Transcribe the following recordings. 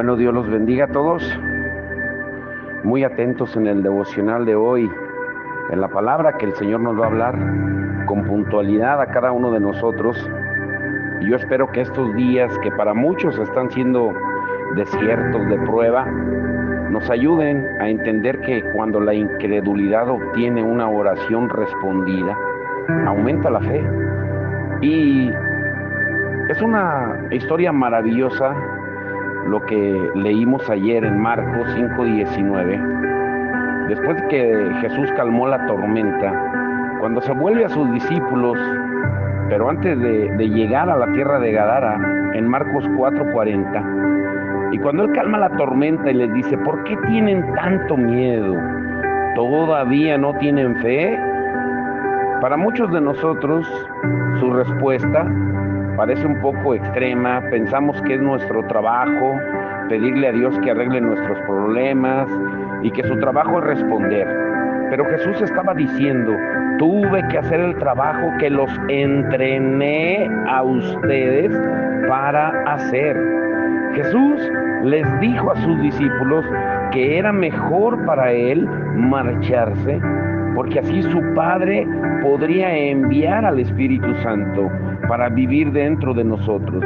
Bueno, Dios los bendiga a todos. Muy atentos en el devocional de hoy, en la palabra que el Señor nos va a hablar con puntualidad a cada uno de nosotros. Y yo espero que estos días, que para muchos están siendo desiertos de prueba, nos ayuden a entender que cuando la incredulidad obtiene una oración respondida, aumenta la fe. Y es una historia maravillosa lo que leímos ayer en Marcos 5:19. Después de que Jesús calmó la tormenta, cuando se vuelve a sus discípulos, pero antes de llegar a la tierra de Gadara, en Marcos 4:40, y cuando Él calma la tormenta y les dice: ¿por qué tienen tanto miedo? ¿Todavía no tienen fe? Para muchos de nosotros, su respuesta parece un poco extrema. Pensamos que es nuestro trabajo pedirle a Dios que arregle nuestros problemas y que su trabajo es responder. Pero Jesús estaba diciendo: tuve que hacer el trabajo que los entrené a ustedes para hacer. Jesús les dijo a sus discípulos que era mejor para Él marcharse, porque así su Padre podría enviar al Espíritu Santo para vivir dentro de nosotros.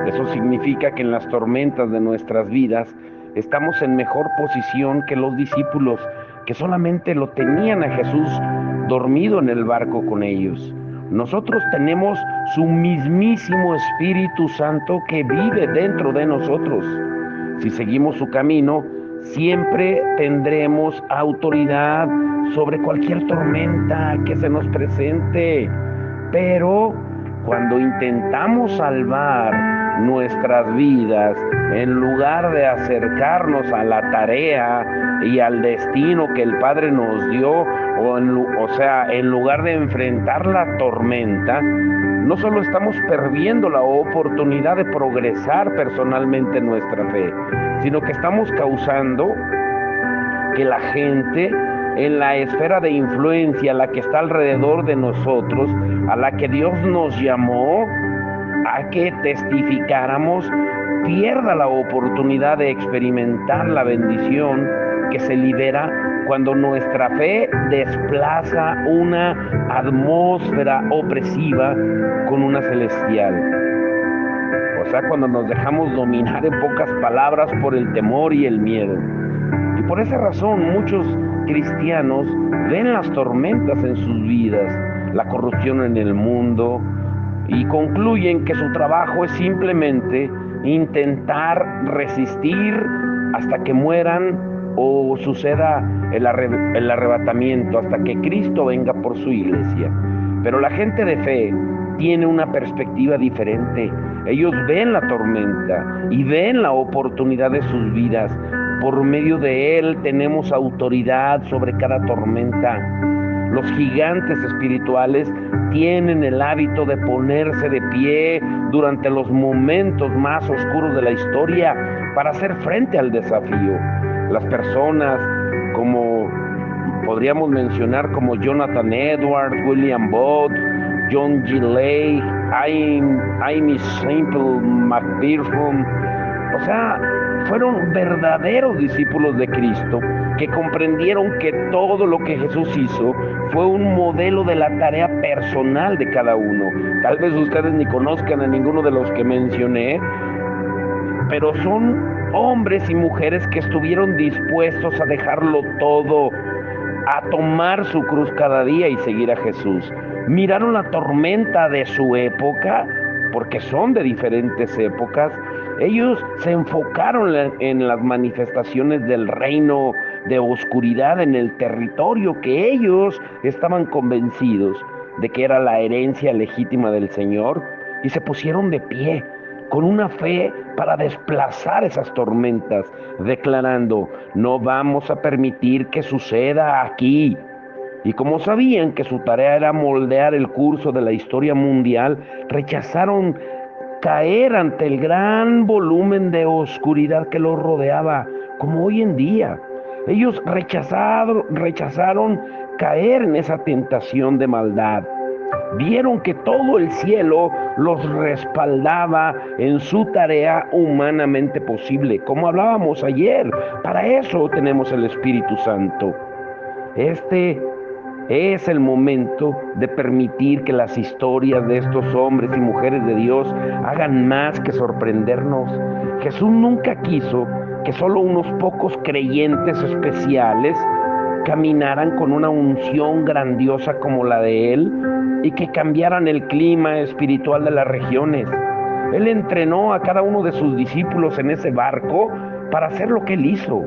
Eso significa que en las tormentas de nuestras vidas estamos en mejor posición que los discípulos, que solamente lo tenían a Jesús dormido en el barco con ellos. Nosotros tenemos su mismísimo Espíritu Santo que vive dentro de nosotros. Si seguimos su camino, siempre tendremos autoridad sobre cualquier tormenta que se nos presente. Pero cuando intentamos salvar nuestras vidas, en lugar de acercarnos a la tarea y al destino que el Padre nos dio, en lugar de enfrentar la tormenta, no solo estamos perdiendo la oportunidad de progresar personalmente en nuestra fe, sino que estamos causando que la gente en la esfera de influencia, la que está alrededor de nosotros, a la que Dios nos llamó a que testificáramos, pierda la oportunidad de experimentar la bendición que se libera cuando nuestra fe desplaza una atmósfera opresiva con una celestial. O sea, cuando nos dejamos dominar, en pocas palabras, por el temor y el miedo. Y por esa razón muchos cristianos ven las tormentas en sus vidas, la corrupción en el mundo, y concluyen que su trabajo es simplemente intentar resistir hasta que mueran o suceda el arrebatamiento, hasta que Cristo venga por su iglesia. Pero la gente de fe tiene una perspectiva diferente. Ellos ven la tormenta y ven la oportunidad de sus vidas. Por medio de Él tenemos autoridad sobre cada tormenta. Los gigantes espirituales tienen el hábito de ponerse de pie durante los momentos más oscuros de la historia para hacer frente al desafío. Las personas, como podríamos mencionar, como Jonathan Edwards, William Booth, John G. Lake, Aimee Semple McPherson, fueron verdaderos discípulos de Cristo que comprendieron que todo lo que Jesús hizo fue un modelo de la tarea personal de cada uno. Tal vez ustedes ni conozcan a ninguno de los que mencioné, pero son hombres y mujeres que estuvieron dispuestos a dejarlo todo, a tomar su cruz cada día y seguir a Jesús. Miraron la tormenta de su época, porque son de diferentes épocas. Ellos se enfocaron en las manifestaciones del reino de oscuridad en el territorio que ellos estaban convencidos de que era la herencia legítima del Señor, y se pusieron de pie con una fe para desplazar esas tormentas, declarando: no vamos a permitir que suceda aquí. Y como sabían que su tarea era moldear el curso de la historia mundial, rechazaron caer ante el gran volumen de oscuridad que los rodeaba, como hoy en día. Ellos rechazaron caer en esa tentación de maldad. Vieron que todo el cielo los respaldaba en su tarea humanamente posible. Como hablábamos ayer, para eso tenemos el Espíritu Santo. Este es el momento de permitir que las historias de estos hombres y mujeres de Dios hagan más que sorprendernos. Jesús nunca quiso que solo unos pocos creyentes especiales caminaran con una unción grandiosa como la de Él y que cambiaran el clima espiritual de las regiones. Él entrenó a cada uno de sus discípulos en ese barco para hacer lo que Él hizo.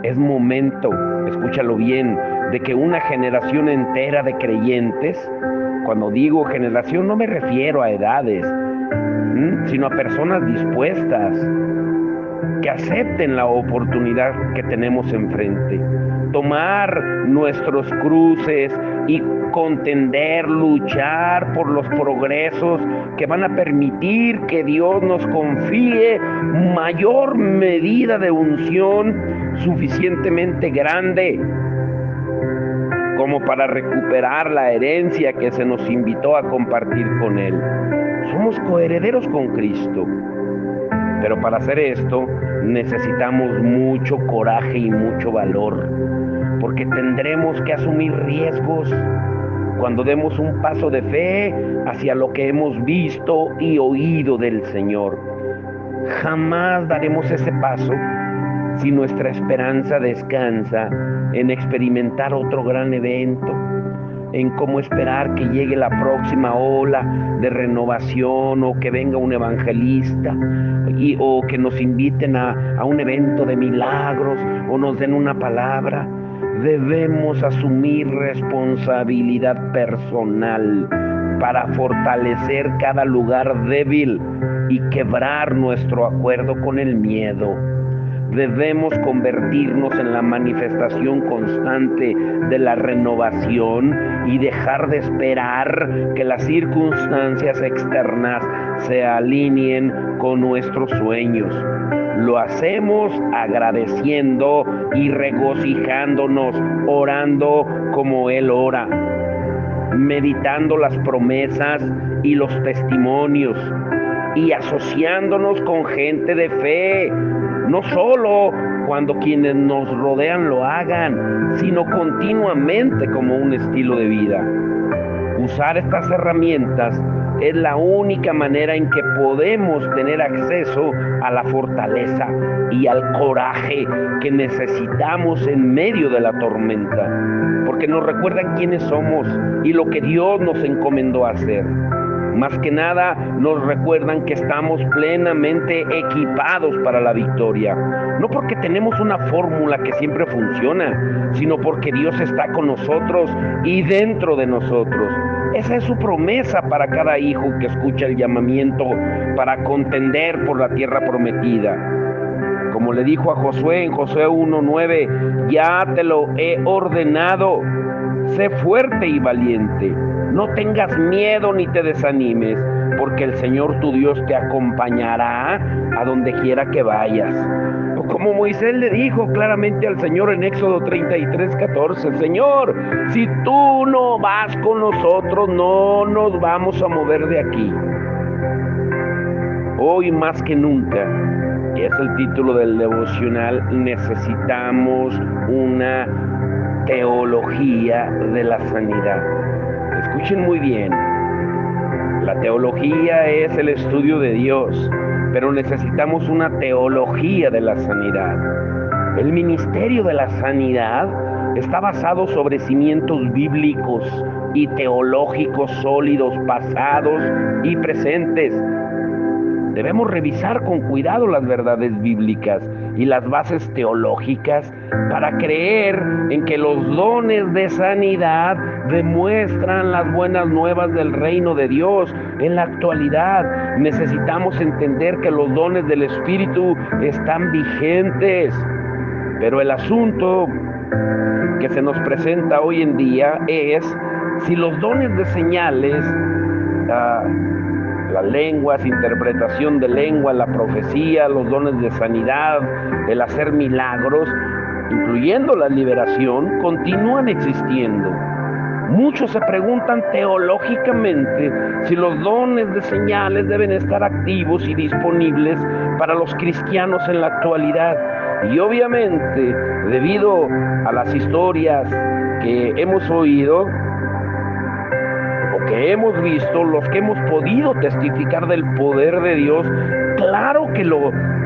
Es momento, escúchalo bien, de que una generación entera de creyentes, cuando digo generación no me refiero a edades, sino a personas dispuestas, que acepten la oportunidad que tenemos enfrente. Tomar nuestros cruces y contender, luchar por los progresos que van a permitir que Dios nos confíe mayor medida de unción suficientemente grande como para recuperar la herencia que se nos invitó a compartir con Él. Somos coherederos con Cristo. Pero para hacer esto necesitamos mucho coraje y mucho valor, porque tendremos que asumir riesgos cuando demos un paso de fe hacia lo que hemos visto y oído del Señor. Jamás daremos ese paso si nuestra esperanza descansa en experimentar otro gran evento, en cómo esperar que llegue la próxima ola de renovación o que venga un evangelista o que nos inviten a un evento de milagros o nos den una palabra. Debemos asumir responsabilidad personal para fortalecer cada lugar débil y quebrar nuestro acuerdo con el miedo. Debemos convertirnos en la manifestación constante de la renovación y dejar de esperar que las circunstancias externas se alineen con nuestros sueños. Lo hacemos agradeciendo y regocijándonos, orando como Él ora, meditando las promesas y los testimonios y asociándonos con gente de fe. No solo cuando quienes nos rodean lo hagan, sino continuamente como un estilo de vida. Usar estas herramientas es la única manera en que podemos tener acceso a la fortaleza y al coraje que necesitamos en medio de la tormenta, porque nos recuerdan quiénes somos y lo que Dios nos encomendó hacer. Más que nada nos recuerdan que estamos plenamente equipados para la victoria. No porque tenemos una fórmula que siempre funciona, sino porque Dios está con nosotros y dentro de nosotros. Esa es su promesa para cada hijo que escucha el llamamiento para contender por la tierra prometida. Como le dijo a Josué en Josué 1:9, ya te lo he ordenado, sé fuerte y valiente. No tengas miedo ni te desanimes, porque el Señor tu Dios te acompañará a donde quiera que vayas. O como Moisés le dijo claramente al Señor en Éxodo 33:14, Señor, si tú no vas con nosotros, no nos vamos a mover de aquí. Hoy más que nunca, y es el título del devocional, necesitamos una teología de la sanidad. Escuchen muy bien, la teología es el estudio de Dios, pero necesitamos una teología de la sanidad. El ministerio de la sanidad está basado sobre cimientos bíblicos y teológicos sólidos, pasados y presentes. Debemos revisar con cuidado las verdades bíblicas y las bases teológicas para creer en que los dones de sanidad demuestran las buenas nuevas del reino de Dios. En la actualidad necesitamos entender que los dones del Espíritu están vigentes, pero el asunto que se nos presenta hoy en día es si los dones de señales, las lenguas, interpretación de lengua, la profecía, los dones de sanidad, el hacer milagros, incluyendo la liberación, continúan existiendo. Muchos se preguntan teológicamente si los dones de señales deben estar activos y disponibles para los cristianos en la actualidad. Y obviamente, debido a las historias que hemos oído o que hemos visto, los que hemos podido testificar del poder de Dios, claro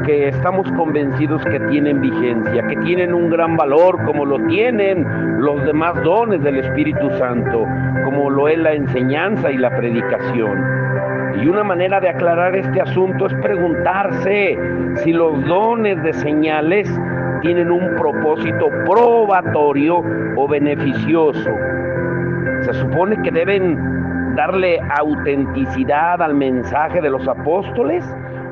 que estamos convencidos que tienen vigencia, que tienen un gran valor, como lo tienen los demás dones del Espíritu Santo, como lo es la enseñanza y la predicación. Y una manera de aclarar este asunto es preguntarse si los dones de señales tienen un propósito probatorio o beneficioso. Se supone que deben darle autenticidad al mensaje de los apóstoles,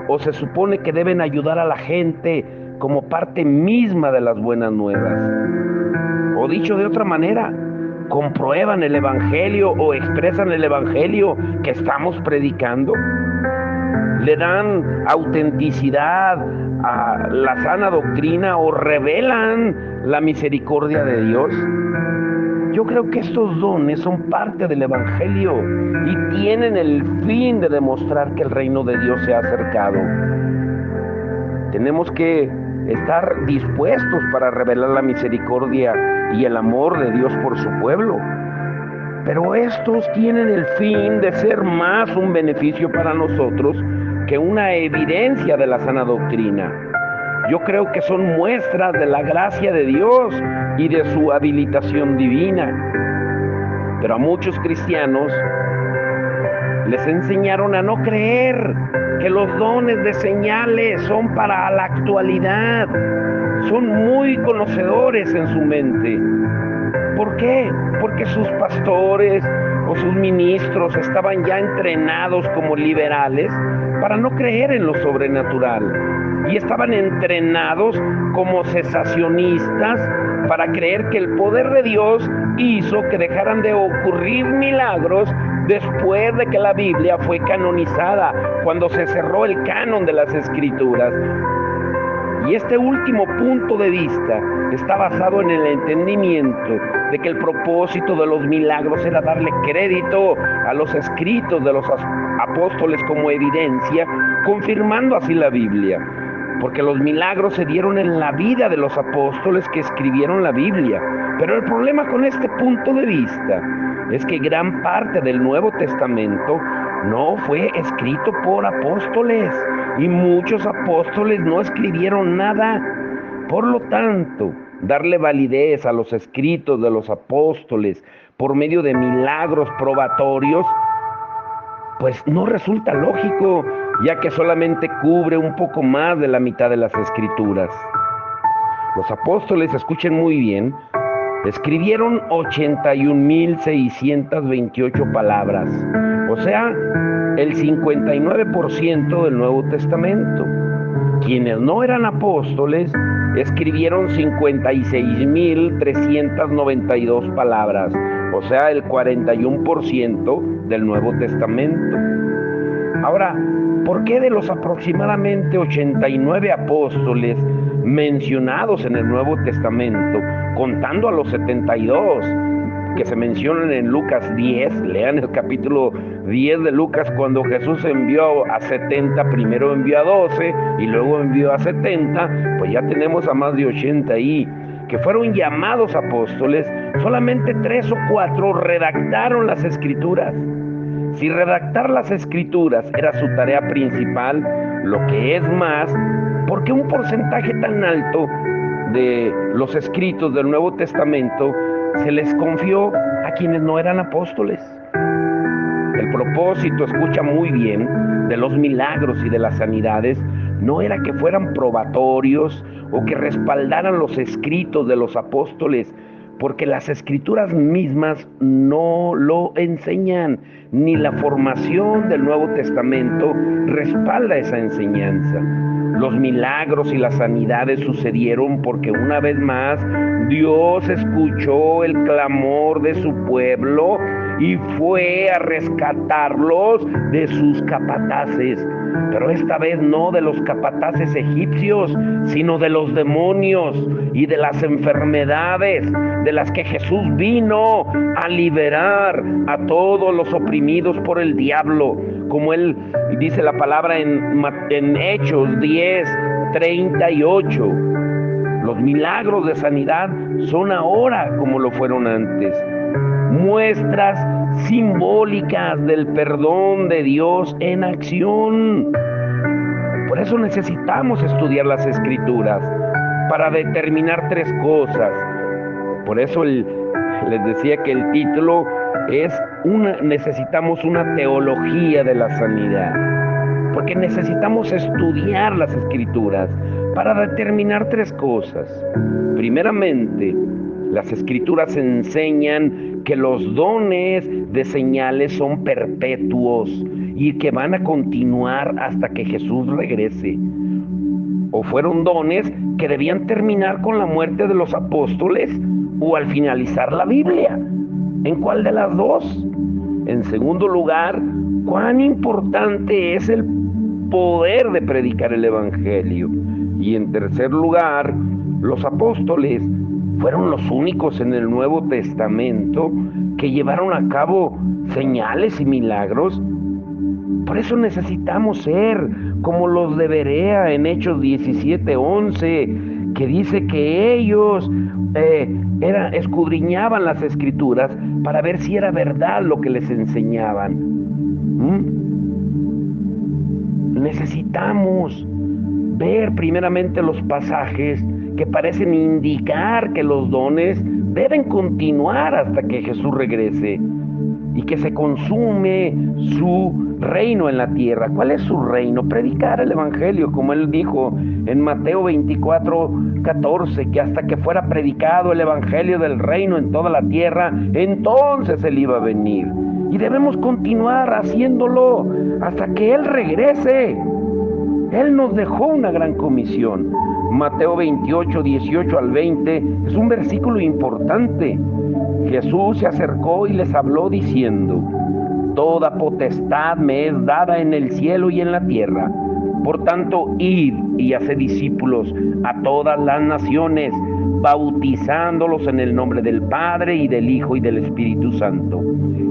o se supone que deben ayudar a la gente como parte misma de las buenas nuevas. O dicho de otra manera, comprueban el evangelio o expresan el evangelio que estamos predicando. Le dan autenticidad a la sana doctrina o revelan la misericordia de Dios. Yo creo que estos dones son parte del evangelio y tienen el fin de demostrar que el reino de Dios se ha acercado. Tenemos que estar dispuestos para revelar la misericordia y el amor de Dios por su pueblo. Pero estos tienen el fin de ser más un beneficio para nosotros que una evidencia de la sana doctrina. Yo creo que son muestras de la gracia de Dios y de su habilitación divina. Pero a muchos cristianos les enseñaron a no creer que los dones de señales son para la actualidad. Son muy conocedores en su mente. ¿Por qué? Porque sus pastores o sus ministros estaban ya entrenados como liberales para no creer en lo sobrenatural. Y estaban entrenados como cesacionistas para creer que el poder de Dios hizo que dejaran de ocurrir milagros después de que la Biblia fue canonizada, cuando se cerró el canon de las Escrituras. Y este último punto de vista está basado en el entendimiento de que el propósito de los milagros era darle crédito a los escritos de los apóstoles como evidencia, confirmando así la Biblia. Porque los milagros se dieron en la vida de los apóstoles que escribieron la Biblia. Pero el problema con este punto de vista es que gran parte del Nuevo Testamento no fue escrito por apóstoles, y muchos apóstoles no escribieron nada. Por lo tanto, darle validez a los escritos de los apóstoles por medio de milagros probatorios, pues no resulta lógico, ya que solamente cubre un poco más de la mitad de las Escrituras. Los apóstoles, escuchen muy bien, escribieron 81,628 palabras, o sea, el 59% del Nuevo Testamento. Quienes no eran apóstoles escribieron 56,392 palabras, o sea, el 41% del Nuevo Testamento. Ahora, ¿por qué de los aproximadamente 89 apóstoles mencionados en el Nuevo Testamento, contando a los 72 que se mencionan en Lucas 10, lean el capítulo 10 de Lucas, cuando Jesús envió a 70, primero envió a 12 y luego envió a 70, pues ya tenemos a más de 80 ahí, que fueron llamados apóstoles? Solamente 3 o 4 redactaron las Escrituras. Si redactar las Escrituras era su tarea principal, lo que es más, ¿por qué un porcentaje tan alto de los escritos del Nuevo Testamento se les confió a quienes no eran apóstoles? El propósito, escucha muy bien, de los milagros y de las sanidades no era que fueran probatorios o que respaldaran los escritos de los apóstoles, porque las Escrituras mismas no lo enseñan, ni la formación del Nuevo Testamento respalda esa enseñanza. Los milagros y las sanidades sucedieron porque una vez más Dios escuchó el clamor de su pueblo y fue a rescatarlos de sus capataces. Pero esta vez no de los capataces egipcios, sino de los demonios y de las enfermedades de las que Jesús vino a liberar a todos los oprimidos por el diablo. Como él dice la palabra en Hechos 10:38. Los milagros de sanidad son ahora como lo fueron antes. Muestras simbólicas del perdón de Dios en acción. Por eso necesitamos estudiar las Escrituras para determinar tres cosas. Por eso les decía que el título es necesitamos una teología de la sanidad. Porque necesitamos estudiar las Escrituras para determinar tres cosas. Primeramente, las Escrituras enseñan que los dones de señales son perpetuos y que van a continuar hasta que Jesús regrese. O fueron dones que debían terminar con la muerte de los apóstoles o al finalizar la Biblia. ¿En cuál de las dos? En segundo lugar, cuán importante es el poder de predicar el Evangelio. Y en tercer lugar, los apóstoles fueron los únicos en el Nuevo Testamento que llevaron a cabo señales y milagros. Por eso necesitamos ser como los de Berea en Hechos 17:11, que dice que ellos escudriñaban las Escrituras para ver si era verdad lo que les enseñaban. Necesitamos ver primeramente los pasajes que parecen indicar que los dones deben continuar hasta que Jesús regrese y que se consume su reino en la tierra. ¿Cuál es su reino? Predicar el Evangelio, como él dijo en Mateo 24:14, que hasta que fuera predicado el Evangelio del reino en toda la tierra, entonces él iba a venir. Y debemos continuar haciéndolo hasta que él regrese. Él nos dejó una gran comisión. Mateo 28:18 al 20 es un versículo importante. Jesús se acercó y les habló diciendo: toda potestad me es dada en el cielo y en la tierra. Por tanto, id y haced discípulos a todas las naciones, bautizándolos en el nombre del Padre y del Hijo y del Espíritu Santo,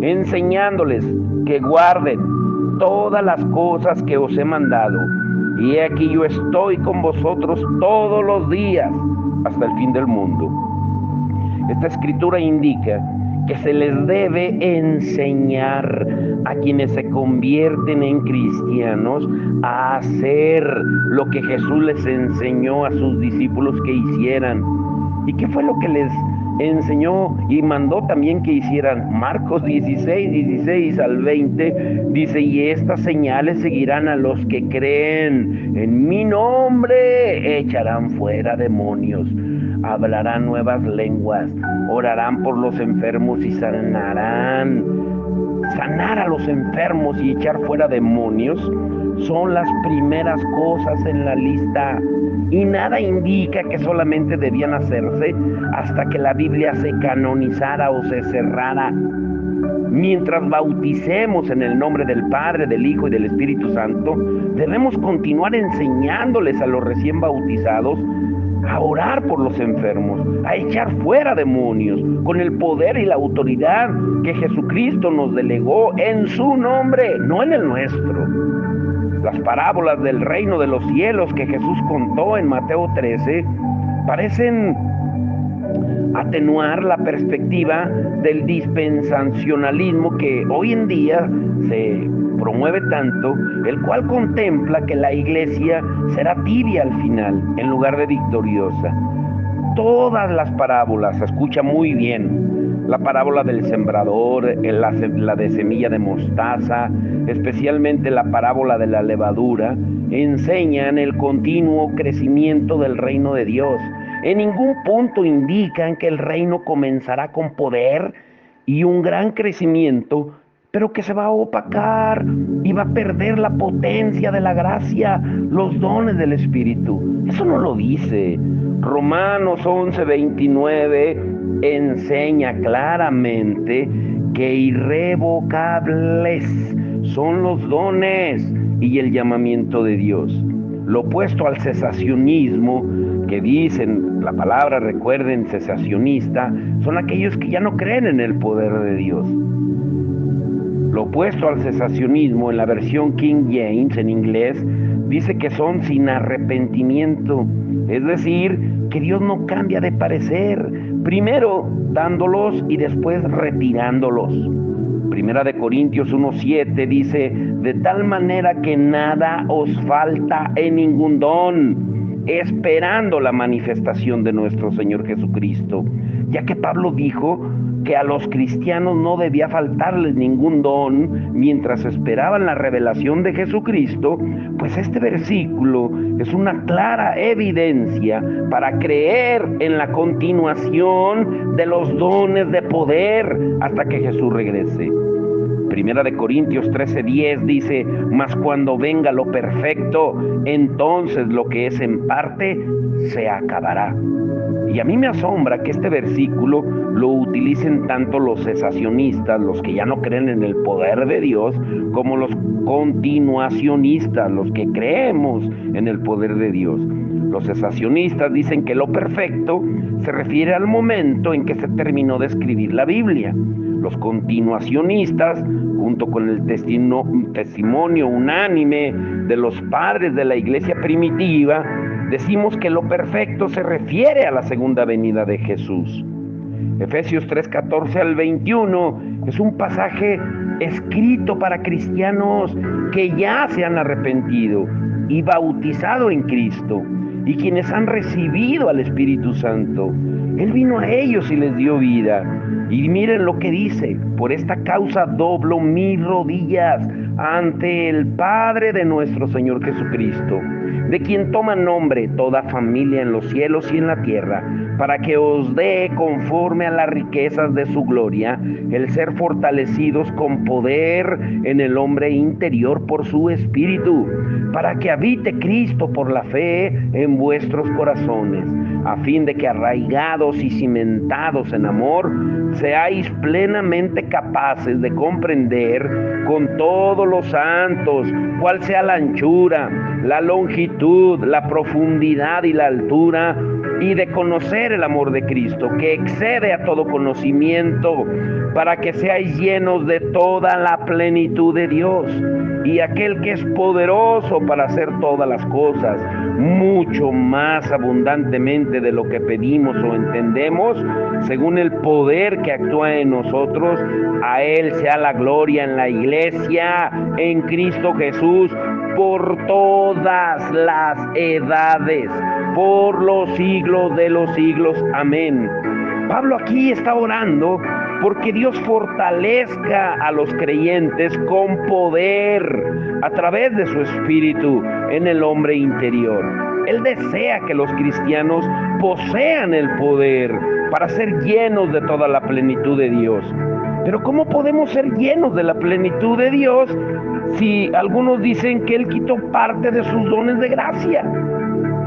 enseñándoles que guarden todas las cosas que os he mandado. Y he aquí yo estoy con vosotros todos los días hasta el fin del mundo. Esta escritura indica que se les debe enseñar a quienes se convierten en cristianos a hacer lo que Jesús les enseñó a sus discípulos que hicieran. ¿Y qué fue lo que les enseñó y mandó también que hicieran? Marcos 16 al 20 dice: y estas señales seguirán a los que creen en mi nombre, echarán fuera demonios, hablarán nuevas lenguas, orarán por los enfermos y sanarán. Sanar a los enfermos y echar fuera demonios son las primeras cosas en la lista, y nada indica que solamente debían hacerse hasta que la Biblia se canonizara o se cerrara. Mientras bauticemos en el nombre del Padre, del Hijo y del Espíritu Santo, debemos continuar enseñándoles a los recién bautizados a orar por los enfermos, a echar fuera demonios, con el poder y la autoridad que Jesucristo nos delegó en su nombre, no en el nuestro. Las parábolas del reino de los cielos que Jesús contó en Mateo 13 parecen atenuar la perspectiva del dispensacionalismo que hoy en día se promueve tanto, el cual contempla que la iglesia será tibia al final en lugar de victoriosa. Todas las parábolas, escucha muy bien, la parábola del sembrador, la de semilla de mostaza, especialmente la parábola de la levadura, enseñan el continuo crecimiento del reino de Dios. En ningún punto indican que el reino comenzará con poder y un gran crecimiento, pero que se va a opacar y va a perder la potencia de la gracia, los dones del Espíritu. Eso no lo dice. Romanos 11:29 enseña claramente que irrevocables son los dones y el llamamiento de Dios. Lo opuesto al cesacionismo, que dicen la palabra, recuerden, cesacionista, son aquellos que ya no creen en el poder de Dios. Lo opuesto al cesacionismo, en la versión King James, en inglés, dice que son sin arrepentimiento. Es decir, que Dios no cambia de parecer, primero dándolos y después retirándolos. Primera de Corintios 1:7 dice: de tal manera que nada os falta en ningún don, esperando la manifestación de nuestro Señor Jesucristo. Ya que Pablo dijo que a los cristianos no debía faltarles ningún don mientras esperaban la revelación de Jesucristo, pues este versículo es una clara evidencia para creer en la continuación de los dones de poder hasta que Jesús regrese. Primera de Corintios 13:10 dice: mas cuando venga lo perfecto, entonces lo que es en parte se acabará. Y a mí me asombra que este versículo lo utilicen tanto los cesacionistas, los que ya no creen en el poder de Dios, como los continuacionistas, los que creemos en el poder de Dios. Los cesacionistas dicen que lo perfecto se refiere al momento en que se terminó de escribir la Biblia. Los continuacionistas, junto con el testimonio unánime de los padres de la iglesia primitiva, decimos que lo perfecto se refiere a la segunda venida de Jesús. Efesios 3:14 al 21 es un pasaje escrito para cristianos que ya se han arrepentido y bautizado en Cristo, y quienes han recibido al Espíritu Santo. Él vino a ellos y les dio vida. Y miren lo que dice: por esta causa doblo mis rodillas ante el Padre de nuestro Señor Jesucristo, de quien toma nombre toda familia en los cielos y en la tierra, para que os dé, conforme a las riquezas de su gloria, el ser fortalecidos con poder en el hombre interior por su Espíritu, para que habite Cristo por la fe en vuestros corazones, a fin de que, arraigados y cimentados en amor, seáis plenamente capaces de comprender con todos los santos cuál sea la anchura, la longitud, la profundidad y la altura, y de conocer el amor de Cristo, que excede a todo conocimiento, para que seáis llenos de toda la plenitud de Dios. Y aquel que es poderoso para hacer todas las cosas, mucho más abundantemente de lo que pedimos o entendemos, según el poder que actúa en nosotros, a Él sea la gloria en la iglesia, en Cristo Jesús, por todas las edades, por los siglos de los siglos. Amén. Pablo aquí está orando porque Dios fortalezca a los creyentes con poder a través de su Espíritu en el hombre interior. Él desea que los cristianos posean el poder para ser llenos de toda la plenitud de Dios. Pero ¿cómo podemos ser llenos de la plenitud de Dios si algunos dicen que Él quitó parte de sus dones de gracia?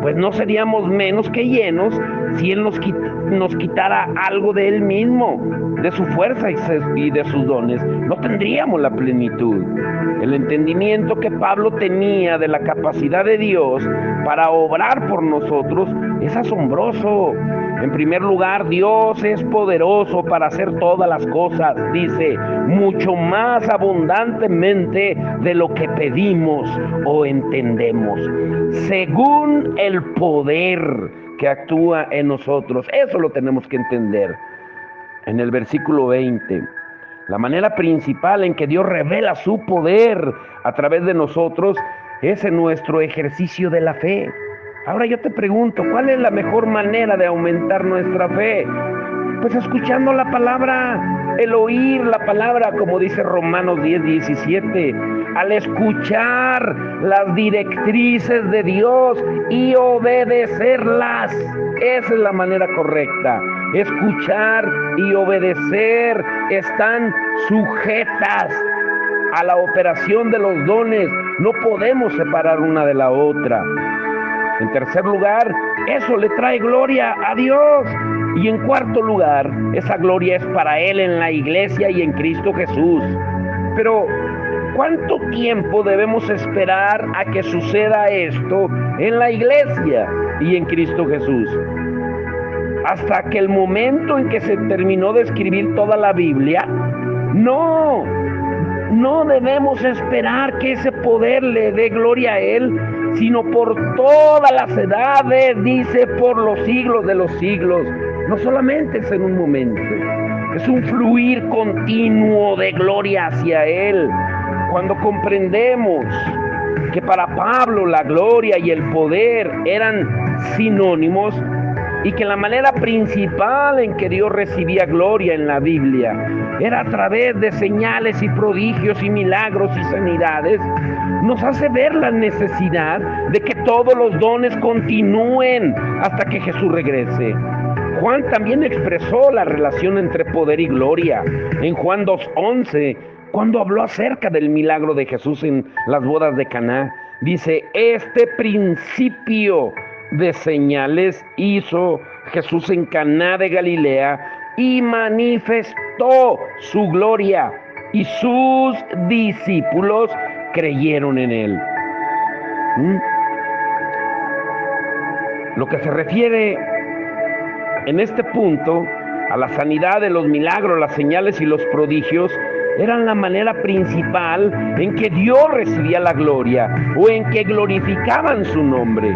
Pues no seríamos menos que llenos si Él nos quitara algo de Él mismo, de su fuerza y de sus dones. No tendríamos la plenitud. El entendimiento que Pablo tenía de la capacidad de Dios para obrar por nosotros es asombroso. En primer lugar, Dios es poderoso para hacer todas las cosas, dice, mucho más abundantemente de lo que pedimos o entendemos, según el poder que actúa en nosotros. Eso lo tenemos que entender. En el versículo 20, la manera principal en que Dios revela su poder a través de nosotros es en nuestro ejercicio de la fe. Ahora yo te pregunto, ¿cuál es la mejor manera de aumentar nuestra fe? Pues escuchando la palabra, el oír la palabra, como dice Romanos 10:17, al escuchar las directrices de Dios y obedecerlas. Esa es la manera correcta. Escuchar y obedecer están sujetas a la operación de los dones. No podemos separar una de la otra. En tercer lugar, eso le trae gloria a Dios. Y en cuarto lugar, esa gloria es para Él en la iglesia y en Cristo Jesús. Pero, ¿cuánto tiempo debemos esperar a que suceda esto en la iglesia y en Cristo Jesús? ¿Hasta que el momento en que se terminó de escribir toda la Biblia? No debemos esperar que ese poder le dé gloria a Él, sino por todas las edades, dice, por los siglos de los siglos. No solamente es en un momento, es un fluir continuo de gloria hacia Él. Cuando comprendemos que para Pablo la gloria y el poder eran sinónimos, y que la manera principal en que Dios recibía gloria en la Biblia era a través de señales y prodigios y milagros y sanidades, nos hace ver la necesidad de que todos los dones continúen hasta que Jesús regrese. Juan también expresó la relación entre poder y gloria en Juan 2:11, cuando habló acerca del milagro de Jesús en las bodas de Caná. Dice, este principio de señales hizo Jesús en Caná de Galilea y manifestó su gloria, y sus discípulos creyeron en él. Lo que se refiere en este punto a la sanidad de los milagros, las señales y los prodigios eran la manera principal en que Dios recibía la gloria o en que glorificaban su nombre.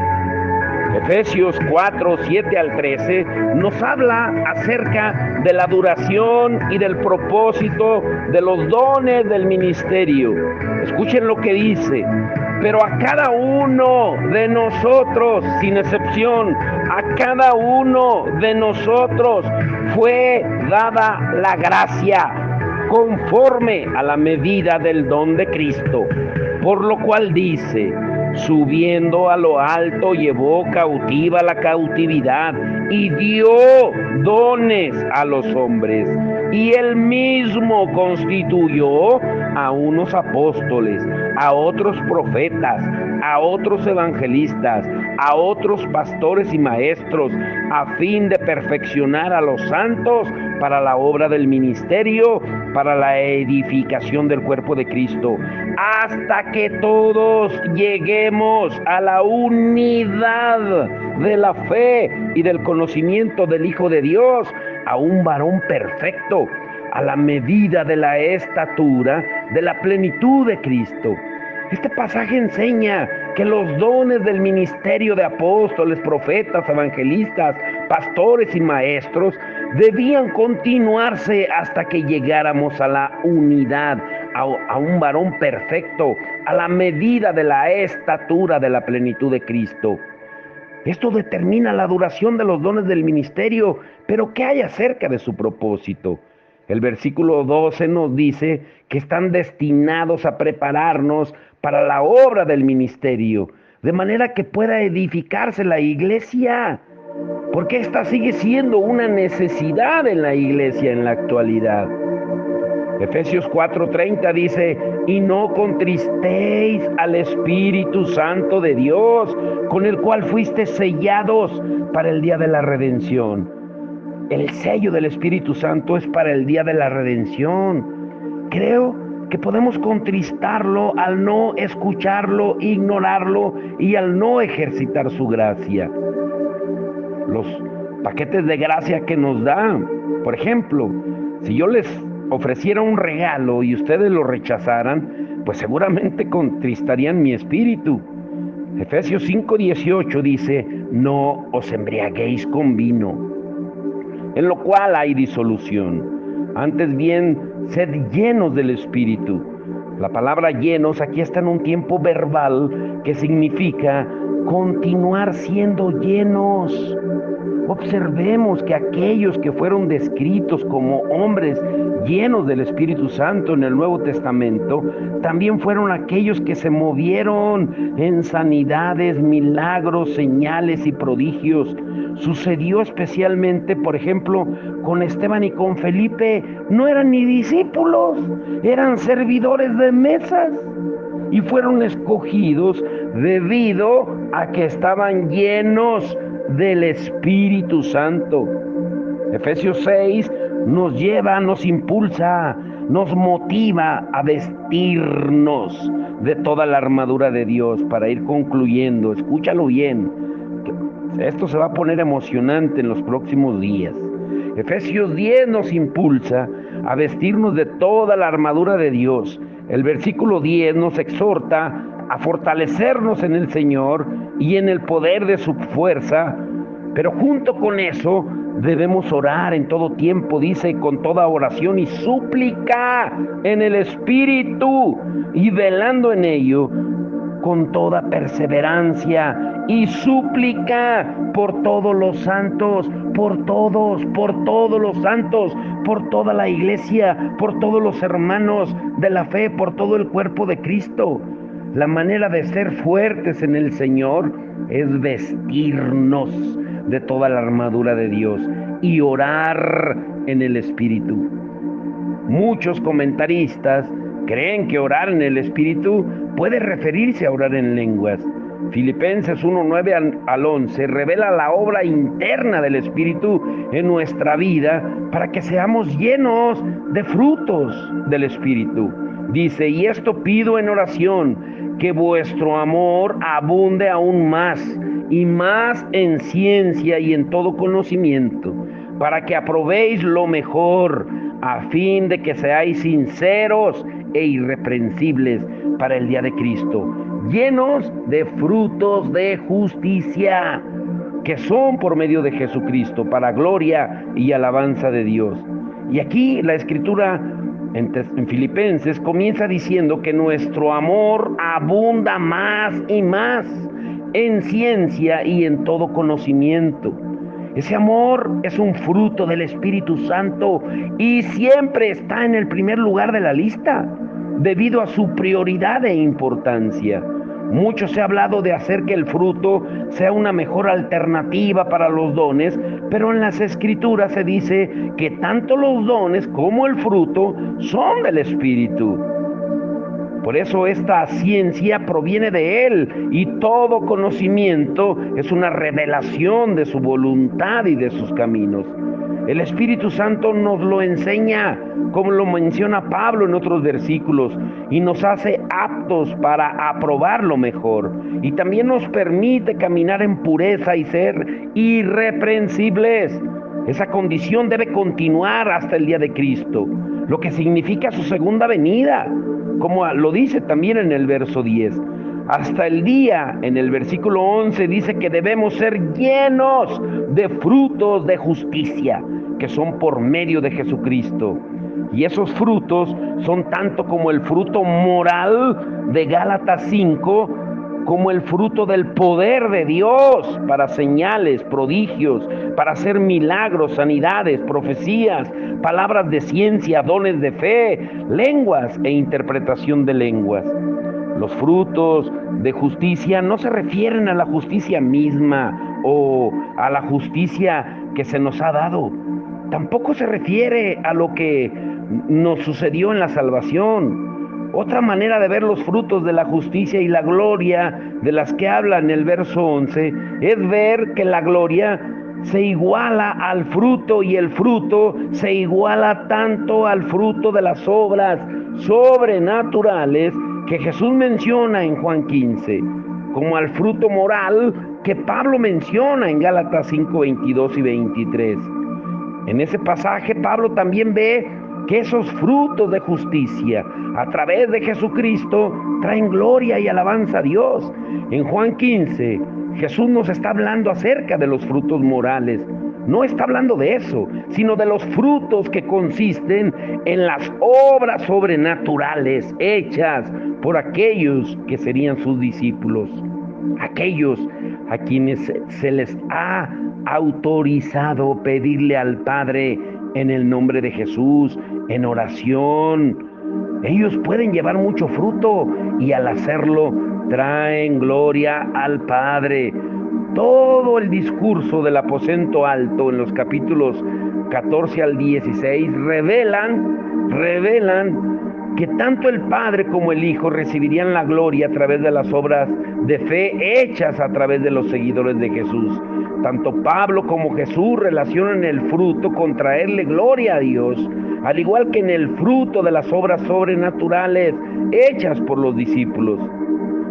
Efesios 4:7-13 nos habla acerca de la duración y del propósito de los dones del ministerio. Escuchen lo que dice: pero a cada uno de nosotros, sin excepción, a cada uno de nosotros fue dada la gracia conforme a la medida del don de Cristo, por lo cual dice, subiendo a lo alto llevó cautiva la cautividad y dio dones a los hombres, y él mismo constituyó a unos apóstoles, a otros profetas, a otros evangelistas, a otros pastores y maestros, a fin de perfeccionar a los santos para la obra del ministerio, para la edificación del cuerpo de Cristo, hasta que todos lleguemos a la unidad de la fe y del conocimiento del Hijo de Dios, a un varón perfecto, a la medida de la estatura de la plenitud de Cristo. Este pasaje enseña que los dones del ministerio de apóstoles, profetas, evangelistas, pastores y maestros debían continuarse hasta que llegáramos a la unidad, a un varón perfecto, a la medida de la estatura de la plenitud de Cristo. Esto determina la duración de los dones del ministerio, pero ¿qué hay acerca de su propósito? El versículo 12 nos dice que están destinados a prepararnos para la obra del ministerio, de manera que pueda edificarse la iglesia, porque esta sigue siendo una necesidad en la iglesia en la actualidad. Efesios 4:30 dice, y no contristéis al Espíritu Santo de Dios, con el cual fuisteis sellados para el día de la redención. El sello del Espíritu Santo es para el día de la redención. Creo que podemos contristarlo al no escucharlo, ignorarlo y al no ejercitar su gracia. Los paquetes de gracia que nos dan, por ejemplo, si yo les ofreciera un regalo y ustedes lo rechazaran, pues seguramente contristarían mi espíritu. Efesios 5:18 dice, no os embriaguéis con vino, en lo cual hay disolución. Antes bien, sed llenos del Espíritu. La palabra llenos aquí está en un tiempo verbal que significa continuar siendo llenos. Observemos que aquellos que fueron descritos como hombres llenos del Espíritu Santo en el Nuevo Testamento, también fueron aquellos que se movieron en sanidades, milagros, señales y prodigios. Sucedió especialmente, por ejemplo, con Esteban y con Felipe. No eran ni discípulos, eran servidores de mesas y fueron escogidos debido a que estaban llenos del Espíritu Santo. Efesios 6 nos lleva, nos impulsa, nos motiva a vestirnos de toda la armadura de Dios para ir concluyendo. Escúchalo bien, esto se va a poner emocionante en los próximos días. Efesios 10 nos impulsa a vestirnos de toda la armadura de Dios. El versículo 10 nos exhorta a fortalecernos en el Señor y en el poder de su fuerza, pero junto con eso debemos orar en todo tiempo, dice, con toda oración y súplica en el Espíritu, y velando en ello con toda perseverancia y súplica por todos los santos, por todos los santos, por toda la iglesia, por todos los hermanos de la fe, por todo el cuerpo de Cristo. La manera de ser fuertes en el Señor es vestirnos de toda la armadura de Dios y orar en el Espíritu. Muchos comentaristas creen que orar en el Espíritu puede referirse a orar en lenguas. Filipenses 1:9 al 11 revela la obra interna del Espíritu en nuestra vida para que seamos llenos de frutos del Espíritu. Dice, y esto pido en oración, que vuestro amor abunde aún más y más en ciencia y en todo conocimiento, para que aprobéis lo mejor, a fin de que seáis sinceros e irreprensibles para el día de Cristo, llenos de frutos de justicia, que son por medio de Jesucristo, para gloria y alabanza de Dios. Y aquí la Escritura en Filipenses comienza diciendo que nuestro amor abunda más y más en ciencia y en todo conocimiento. Ese amor es un fruto del Espíritu Santo y siempre está en el primer lugar de la lista, debido a su prioridad e importancia. Mucho se ha hablado de hacer que el fruto sea una mejor alternativa para los dones, pero en las Escrituras se dice que tanto los dones como el fruto son del Espíritu. Por eso esta ciencia proviene de Él y todo conocimiento es una revelación de su voluntad y de sus caminos. El Espíritu Santo nos lo enseña, como lo menciona Pablo en otros versículos, y nos hace aptos para aprobar lo mejor. Y también nos permite caminar en pureza y ser irreprensibles. Esa condición debe continuar hasta el día de Cristo, lo que significa su segunda venida, como lo dice también en el verso 10. Hasta el día, en el versículo 11, dice que debemos ser llenos de frutos de justicia, que son por medio de Jesucristo. Y esos frutos son tanto como el fruto moral de Gálatas 5, como el fruto del poder de Dios para señales, prodigios, para hacer milagros, sanidades, profecías, palabras de ciencia, dones de fe, lenguas e interpretación de lenguas. Los frutos de justicia no se refieren a la justicia misma o a la justicia que se nos ha dado. Tampoco se refiere a lo que nos sucedió en la salvación. Otra manera de ver los frutos de la justicia y la gloria de las que habla en el verso 11 es ver que la gloria se iguala al fruto y el fruto se iguala tanto al fruto de las obras sobrenaturales que Jesús menciona en Juan 15, como al fruto moral que Pablo menciona en Gálatas 5, 22 y 23. En ese pasaje Pablo también ve que esos frutos de justicia a través de Jesucristo traen gloria y alabanza a Dios. En Juan 15, Jesús nos está hablando acerca de los frutos morales. No está hablando de eso, sino de los frutos que consisten en las obras sobrenaturales hechas por aquellos que serían sus discípulos, aquellos a quienes se les ha autorizado pedirle al Padre en el nombre de Jesús, en oración. Ellos pueden llevar mucho fruto y al hacerlo traen gloria al Padre. Todo el discurso del aposento alto en los capítulos 14 al 16 revelan que tanto el Padre como el Hijo recibirían la gloria a través de las obras de fe hechas a través de los seguidores de Jesús. Tanto Pablo como Jesús relacionan el fruto con traerle gloria a Dios, al igual que en el fruto de las obras sobrenaturales hechas por los discípulos.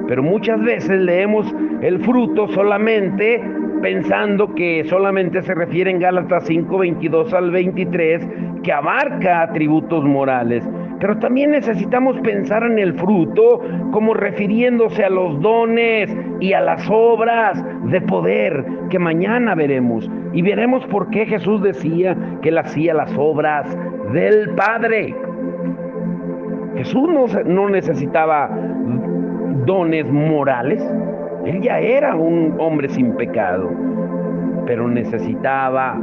Pero muchas veces leemos el fruto solamente pensando que solamente se refiere en Gálatas 5, 22 al 23, que abarca atributos morales. Pero también necesitamos pensar en el fruto como refiriéndose a los dones y a las obras de poder que mañana veremos. Y veremos por qué Jesús decía que él hacía las obras del Padre. Jesús no necesitaba dones morales. Él ya era un hombre sin pecado, pero necesitaba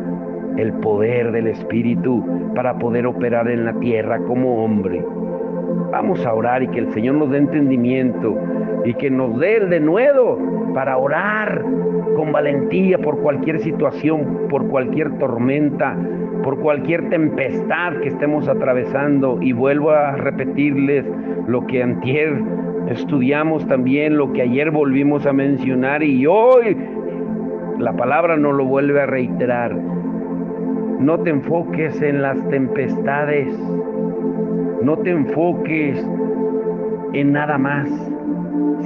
el poder del Espíritu para poder operar en la tierra como hombre. Vamos a orar y que el Señor nos dé entendimiento y que nos dé el denuedo para orar con valentía por cualquier situación, por cualquier tormenta, por cualquier tempestad que estemos atravesando. Y vuelvo a repetirles lo que antier estudiamos también, lo que ayer volvimos a mencionar y hoy la palabra nos lo vuelve a reiterar. No te enfoques en las tempestades, no te enfoques en nada más,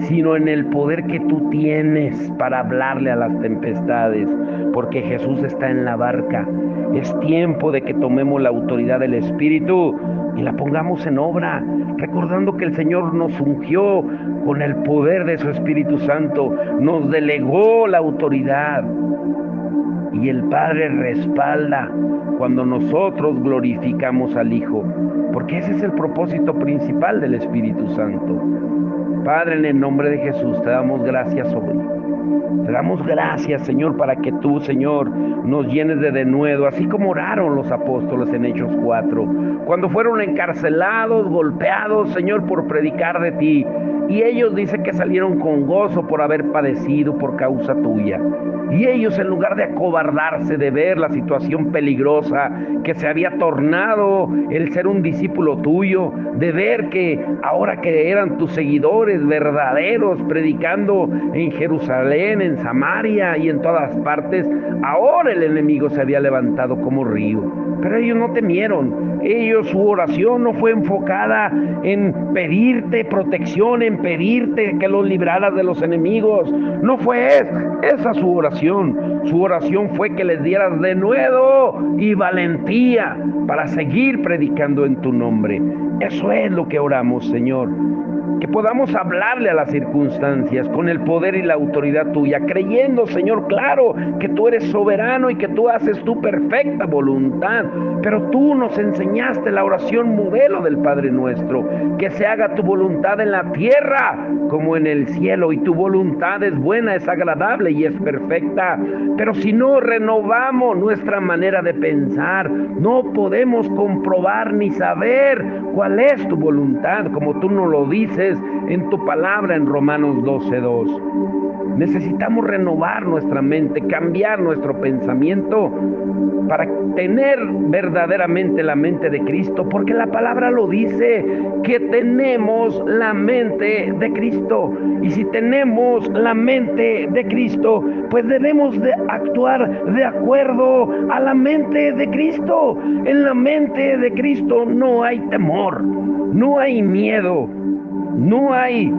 sino en el poder que tú tienes para hablarle a las tempestades, porque Jesús está en la barca. Es tiempo de que tomemos la autoridad del Espíritu y la pongamos en obra, recordando que el Señor nos ungió con el poder de su Espíritu Santo, nos delegó la autoridad. Y el Padre respalda cuando nosotros glorificamos al Hijo, porque ese es el propósito principal del Espíritu Santo. Padre, en el nombre de Jesús, te damos gracias hoy. Te damos gracias, Señor, para que tú, Señor, nos llenes de denuedo, así como oraron los apóstoles en Hechos 4, cuando fueron encarcelados, golpeados, Señor, por predicar de ti. Y ellos dicen que salieron con gozo por haber padecido por causa tuya. Y ellos, en lugar de acobardarse, de ver la situación peligrosa que se había tornado el ser un discípulo tuyo, de ver que ahora que eran tus seguidores verdaderos, predicando en Jerusalén, en Samaria y en todas partes, ahora el enemigo se había levantado como río. Pero ellos no temieron. Ellos, su oración no fue enfocada en pedirte protección, en pedirte que los libraras de los enemigos. No fue esa su oración. Su oración fue que les dieras denuedo y valentía para seguir predicando en tu nombre. Eso es lo que oramos, Señor. Que podamos hablarle a las circunstancias con el poder y la autoridad tuya, creyendo, Señor, claro, que tú eres soberano y que tú haces tu perfecta voluntad. Pero tú nos enseñaste la oración modelo del Padre Nuestro, que se haga tu voluntad en la tierra como en el cielo, y tu voluntad es buena, es agradable y es perfecta. Pero si no renovamos nuestra manera de pensar, no podemos comprobar ni saber cuál es tu voluntad, como tú nos lo dices en tu palabra en Romanos 12:2. Necesitamos renovar nuestra mente, cambiar nuestro pensamiento para tener verdaderamente la mente de Cristo, porque la palabra lo dice, que tenemos la mente de Cristo. Y si tenemos la mente de Cristo, pues debemos de actuar de acuerdo a la mente de Cristo. En la mente de Cristo no hay temor, no hay miedo, no hay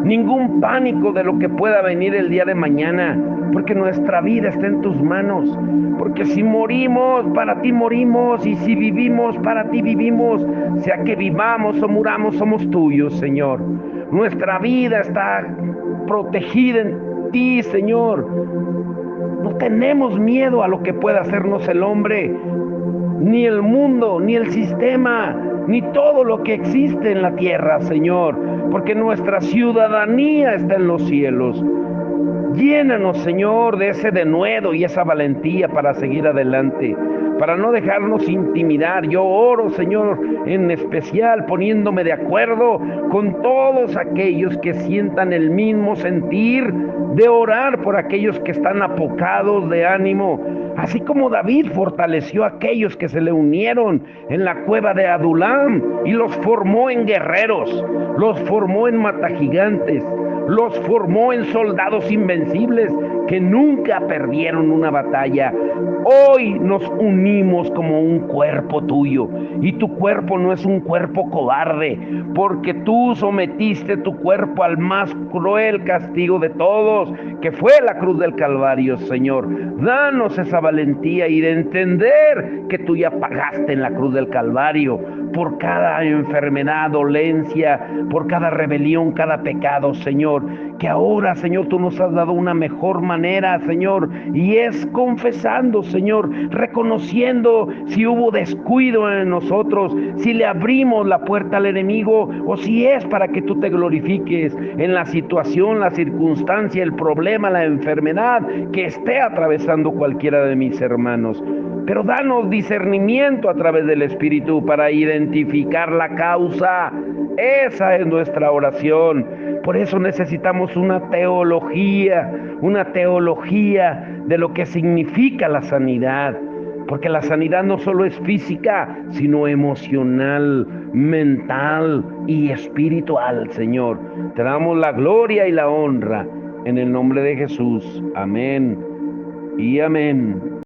ningún pánico de lo que pueda venir el día de mañana, porque nuestra vida está en tus manos. Porque si morimos, para ti morimos, y si vivimos, para ti vivimos. Sea que vivamos o muramos, somos tuyos, Señor. Nuestra vida está protegida en ti, Señor. No tenemos miedo a lo que pueda hacernos el hombre, ni el mundo, ni el sistema, ni todo lo que existe en la tierra, Señor, porque nuestra ciudadanía está en los cielos. Llénanos, Señor, de ese denuedo y esa valentía para seguir adelante. para no dejarnos intimidar. Yo oro, Señor, en especial poniéndome de acuerdo con todos aquellos que sientan el mismo sentir de orar por aquellos que están apocados de ánimo, así como David fortaleció a aquellos que se le unieron en la cueva de Adulam y los formó en guerreros, los formó en matagigantes, los formó en soldados invencibles que nunca perdieron una batalla. Hoy nos unimos como un cuerpo tuyo, y tu cuerpo no es un cuerpo cobarde, porque tú sometiste tu cuerpo al más cruel castigo de todos, que fue la cruz del Calvario, Señor. Danos esa valentía y de entender que tú ya pagaste en la cruz del Calvario por cada enfermedad, dolencia, por cada rebelión, cada pecado, Señor. Que ahora, Señor, tú nos has dado una mejor manera, Señor, y es confesando, Señor, reconociendo si hubo descuido en nosotros, si le abrimos la puerta al enemigo, o si es para que tú te glorifiques en la situación, la circunstancia, el problema, la enfermedad que esté atravesando cualquiera de mis hermanos. Pero danos discernimiento a través del Espíritu para identificar la causa. Esa es nuestra oración. Por eso necesitamos una teología de lo que significa la sanidad. Porque la sanidad no solo es física, sino emocional, mental y espiritual, Señor. Te damos la gloria y la honra en el nombre de Jesús. Amén y amén.